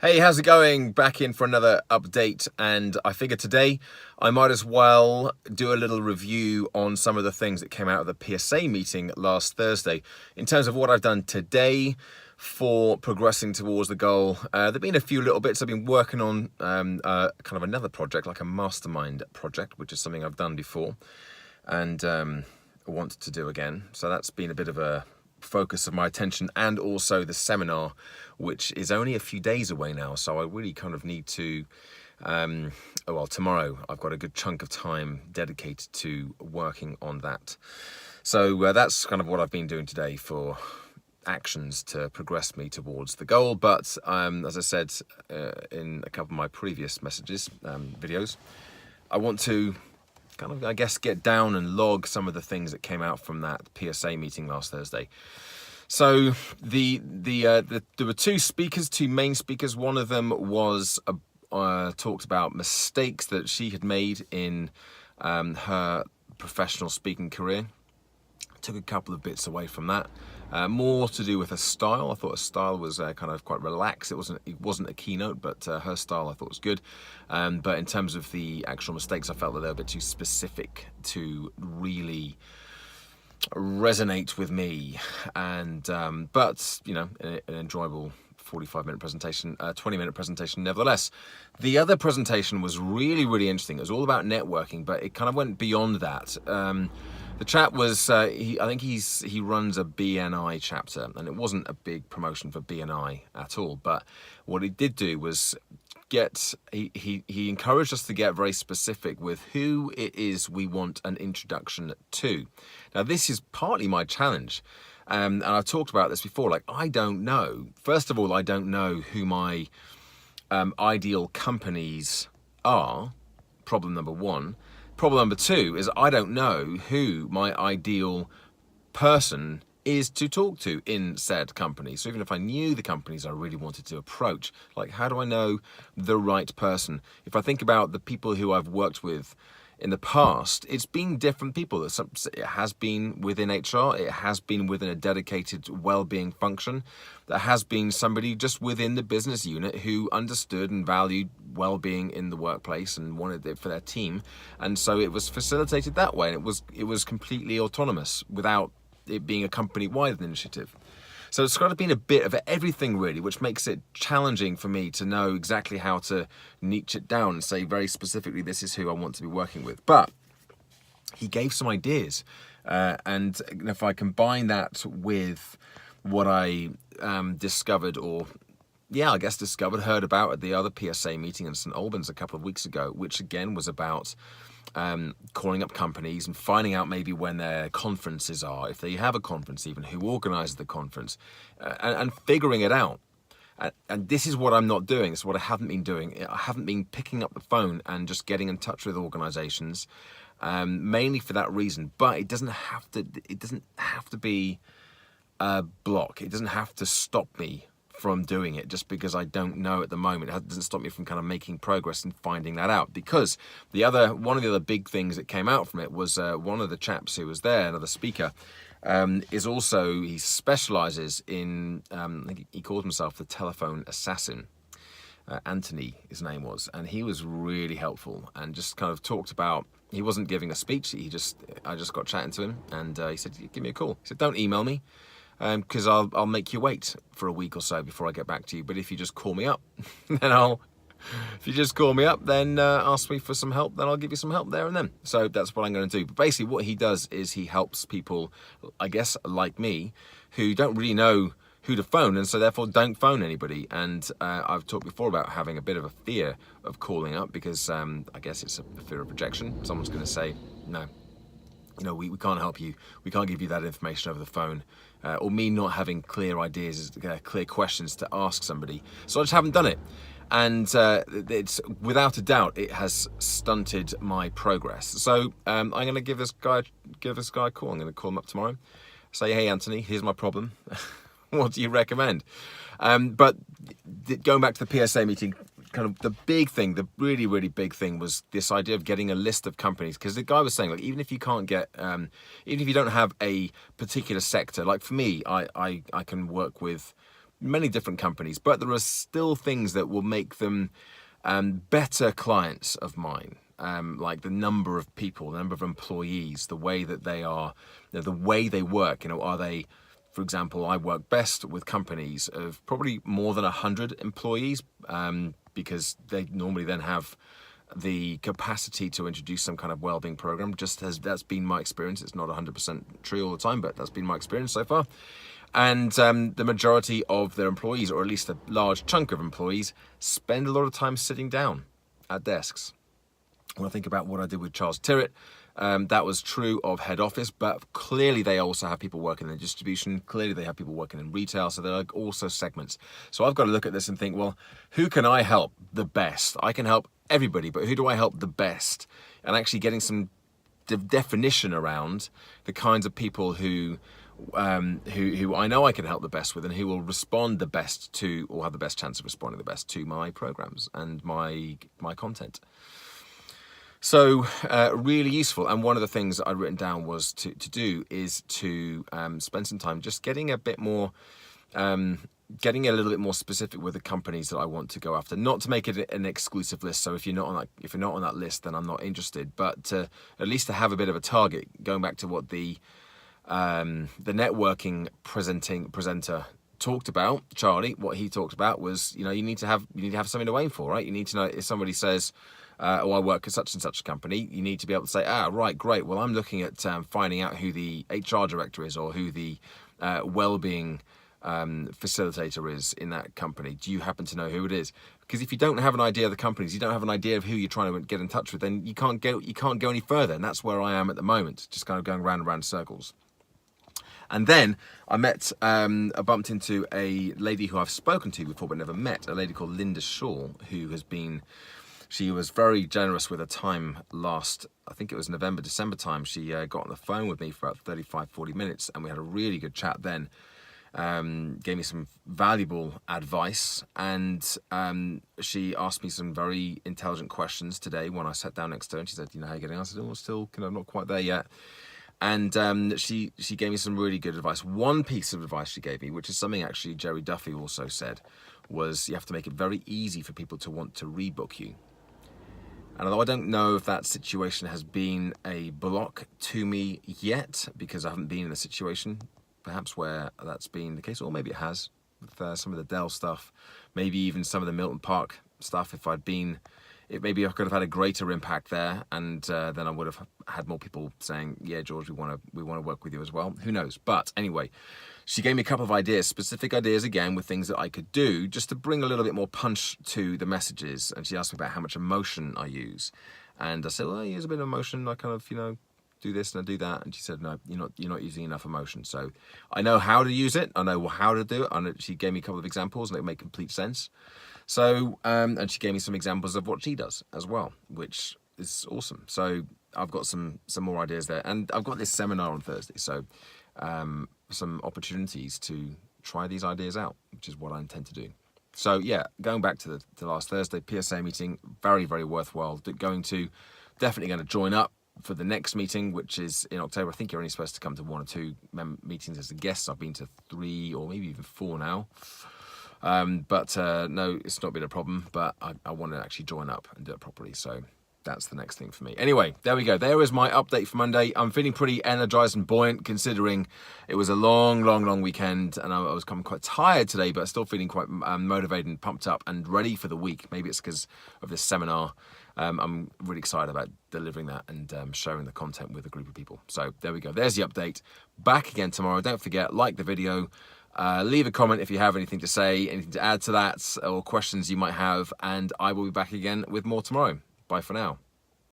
Hey, how's it going? Back in for another update, and I figured today I might as well do a little review on some of the things that came out of the PSA meeting last Thursday in terms of what I've done today for progressing towards the goal. There've been a few little bits I've been working on, kind of another project, like a mastermind project, which is something I've done before and want to do again. So that's been a bit of a focus of my attention, and also the seminar, which is only a few days away now, so I really kind of need to tomorrow I've got a good chunk of time dedicated to working on that. So that's kind of what I've been doing today for actions to progress me towards the goal. But as I said in a couple of my previous messages, videos, I want to kind of, I guess, get down and log some of the things that came out from that PSA meeting last Thursday. So there were two main speakers. One of them was talked about mistakes that she had made in her professional speaking career. Took a couple of bits away from that. More to do with her style. I thought her style was kind of quite relaxed. It wasn't a keynote, but her style I thought was good. But in terms of the actual mistakes, I felt that they were a bit too specific to really resonate with me. And but you know, an enjoyable 45-minute presentation, 20-minute presentation nevertheless. The other presentation was really interesting. It was all about networking, but it kind of went beyond that. The chap was, I think he runs a BNI chapter, and it wasn't a big promotion for BNI at all. But what he did do was he encouraged us to get very specific with who it is we want an introduction to. Now, this is partly my challenge, and I've talked about this before. Like, I don't know. First of all, I don't know who my ideal companies are. Problem number one. Problem number two is I don't know who my ideal person is to talk to in said company. So even if I knew the companies I really wanted to approach, like, how do I know the right person? If I think about the people who I've worked with in the past, it's been different people. It has been within HR, it has been within a dedicated well-being function, there has been somebody just within the business unit who understood and valued well-being in the workplace and wanted it for their team, and so it was facilitated that way, and it was completely autonomous without it being a company-wide initiative. So it's kind of been a bit of everything, really, which makes it challenging for me to know exactly how to niche it down and say very specifically, this is who I want to be working with. But he gave some ideas. And if I combine that with what I discovered, heard about at the other PSA meeting in St. Albans a couple of weeks ago, which again was about calling up companies and finding out maybe when their conferences are, if they have a conference, even who organizes the conference, and figuring it out. And this is what I'm not doing. This is what I haven't been doing. I haven't been picking up the phone and just getting in touch with organizations, mainly for that reason. But it doesn't have to be a block. It doesn't have to stop me from doing it just because I don't know at the moment. It doesn't stop me from kind of making progress and finding that out, because one of the other big things that came out from it was one of the chaps who was there, another speaker, he specializes in, I think he called himself the telephone assassin. Anthony, his name was, and he was really helpful and just kind of talked about, he wasn't giving a speech, I just got chatting to him, and he said, give me a call. He said, don't email me, because I'll make you wait for a week or so before I get back to you. But if you just call me up, then ask me for some help, then I'll give you some help there and then. So that's what I'm going to do. But basically what he does is he helps people, I guess, like me, who don't really know who to phone, and so therefore don't phone anybody. And I've talked before about having a bit of a fear of calling up, because I guess it's a fear of rejection. Someone's going to say, no, we can't help you. We can't give you that information over the phone. Or me not having clear ideas, clear questions to ask somebody. So I just haven't done it. And it's, without a doubt, it has stunted my progress. So I'm going to give this guy a call. I'm going to call him up tomorrow. Say, hey, Anthony, here's my problem. What do you recommend? But going back to the PSA meeting, kind of the big thing, the really big thing was this idea of getting a list of companies, because the guy was saying, like, even if you can't get, even if you don't have a particular sector, like for me, I can work with many different companies, but there are still things that will make them better clients of mine. Like the number of people, the number of employees, the way that they are, the way they work. Are they, for example, I work best with companies of probably more than 100 employees, because they normally then have the capacity to introduce some kind of well-being program. That's been my experience. It's not 100% true all the time, but that's been my experience so far. And the majority of their employees, or at least a large chunk of employees, spend a lot of time sitting down at desks. When I think about what I did with Charles Tyrwhitt, that was true of head office, but clearly they also have people working in distribution. Clearly they have people working in retail. So there are also segments. So I've got to look at this and think, well, who can I help the best? I can help everybody, but who do I help the best? And actually getting some definition around the kinds of people who I know I can help the best with, and who will respond the best to, or have the best chance of responding the best to, my programs and my content. So really useful. And one of the things that I'd written down was to do is to spend some time just getting a little bit more specific with the companies that I want to go after. Not to make it an exclusive list. So if you're not on that list, then I'm not interested. But at least to have a bit of a target. Going back to what the networking presenter talked about, Charlie, what he talked about was, you need to have something to aim for, right? You need to know, if somebody says, I work at such and such a company, you need to be able to say, right, great. Well, I'm looking at finding out who the HR director is, or who the well-being facilitator is in that company. Do you happen to know who it is? Because if you don't have an idea of the companies, you don't have an idea of who you're trying to get in touch with, then you can't go any further. And that's where I am at the moment, just kind of going round and round circles. And then I bumped into a lady who I've spoken to before but never met, a lady called Linda Shaw, she was very generous with her time last, I think it was November, December time. She got on the phone with me for about 35, 40 minutes, and we had a really good chat then. Gave me some valuable advice, and she asked me some very intelligent questions today when I sat down next to her, and she said, how are you getting on? I said, still not quite there yet. And she gave me some really good advice. One piece of advice she gave me, which is something actually Jerry Duffy also said, was you have to make it very easy for people to want to rebook you. And although I don't know if that situation has been a block to me yet, because I haven't been in a situation perhaps where that's been the case, or maybe it has with some of the Dell stuff, maybe even some of the Milton Park stuff. Maybe I could have had a greater impact there, and then I would have had more people saying, yeah, George, we want to work with you as well. Who knows? But anyway, she gave me a couple of ideas, specific ideas again, with things that I could do just to bring a little bit more punch to the messages. And she asked me about how much emotion I use. And I said, well, I use a bit of emotion. I kind of, do this and I do that. And she said, no, you're not using enough emotion. So I know how to use it. I know how to do it. And she gave me a couple of examples, and they make complete sense. So, and she gave me some examples of what she does as well, which is awesome. So I've got some more ideas there, and I've got this seminar on Thursday. So some opportunities to try these ideas out, which is what I intend to do. So yeah, going back to the last Thursday PSA meeting, very, very worthwhile. Definitely going to join up for the next meeting, which is in October. I think you're only supposed to come to 1 or 2 meetings as a guest. I've been to 3 or maybe even 4 now. But no, it's not been a problem, but I want to actually join up and do it properly. So that's the next thing for me. Anyway, there we go. There is my update for Monday. I'm feeling pretty energized and buoyant, considering it was a long, long, long weekend, and I was coming quite tired today, but still feeling quite motivated and pumped up and ready for the week. Maybe it's because of this seminar. I'm really excited about delivering that and sharing the content with a group of people. So there we go. There's the update. Back again tomorrow. Don't forget, like the video. Leave a comment if you have anything to say, anything to add to that, or questions you might have, and I will be back again with more tomorrow. Bye for now.